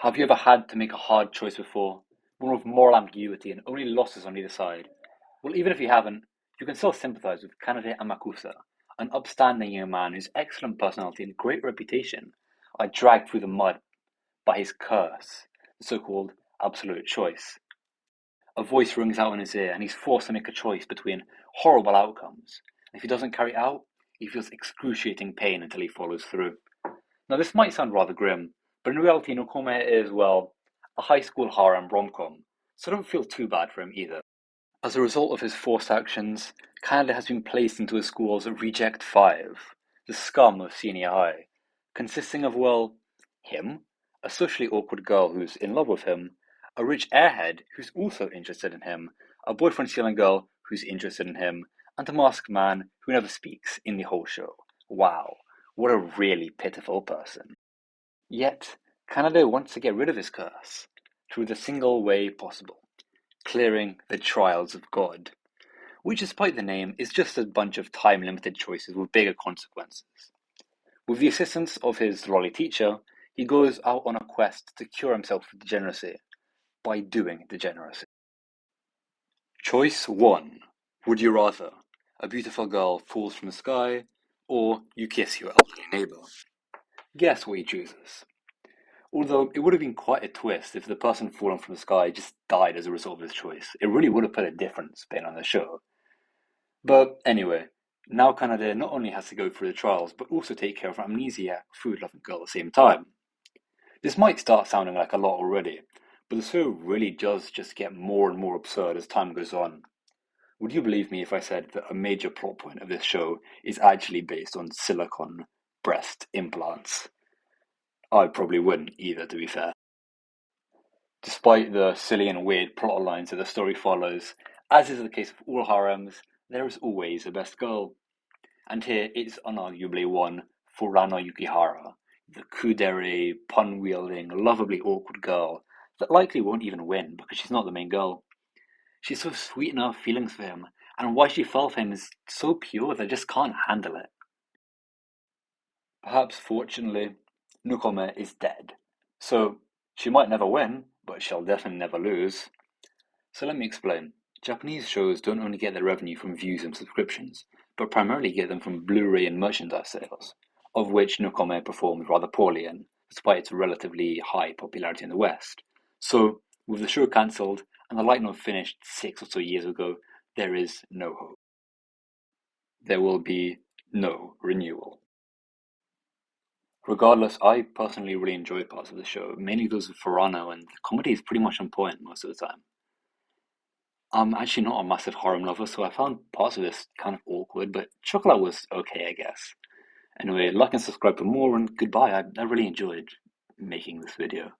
Have you ever had to make a hard choice before? One with moral ambiguity and only losses on either side? Well, even if you haven't, you can still sympathize with Kanade Amakusa, an upstanding young man whose excellent personality and great reputation are dragged through the mud by his curse, the so-called absolute choice. A voice rings out in his ear and he's forced to make a choice between horrible outcomes. If he doesn't carry it out, he feels excruciating pain until he follows through. Now, this might sound rather grim, but in reality, Noucome is, well, a high school harem rom-com, so don't feel too bad for him either. As a result of his forced actions, Canada has been placed into a school's Reject 5, the scum of senior high, consisting of, well, him, a socially awkward girl who's in love with him, a rich airhead who's also interested in him, a boyfriend-stealing girl who's interested in him, and a masked man who never speaks in the whole show. Wow, what a really pitiful person. Yet, Canada wants to get rid of his curse through the single way possible, clearing the trials of God, which, despite the name, is just a bunch of time-limited choices with bigger consequences. With the assistance of his lolly teacher, he goes out on a quest to cure himself of degeneracy by doing degeneracy. Choice 1. Would you rather a beautiful girl falls from the sky, or you kiss your elderly neighbor? Guess what he chooses. Although it would have been quite a twist if the person falling from the sky just died as a result of his choice. It really would have put a different spin on the show. But anyway, now Canada not only has to go through the trials, but also take care of an amnesiac, food-loving girl at the same time. This might start sounding like a lot already, but the show really does just get more and more absurd as time goes on. Would you believe me if I said that a major plot point of this show is actually based on silicone breast implants? I probably wouldn't either, to be fair. Despite the silly and weird plot lines that the story follows, as is the case with all harems, there is always a best girl. And here it's unarguably one Furano Yukihara, the kudere, pun-wielding, lovably awkward girl that likely won't even win because she's not the main girl. She's so sweet in her feelings for him, and why she fell for him is so pure that I just can't handle it. Perhaps fortunately, Noucome is dead. So she might never win, but she'll definitely never lose. So let me explain. Japanese shows don't only get their revenue from views and subscriptions, but primarily get them from Blu-ray and merchandise sales, of which Noucome performed rather poorly in, despite its relatively high popularity in the West. So, with the show cancelled and the light novel finished 6 or so years ago, there is no hope. There will be no renewal. Regardless, I personally really enjoyed parts of the show, mainly those with Furano, and the comedy is pretty much on point most of the time. I'm actually not a massive harem lover, so I found parts of this kind of awkward, but Chocolate was okay, I guess. Anyway, like and subscribe for more, and goodbye. I really enjoyed making this video.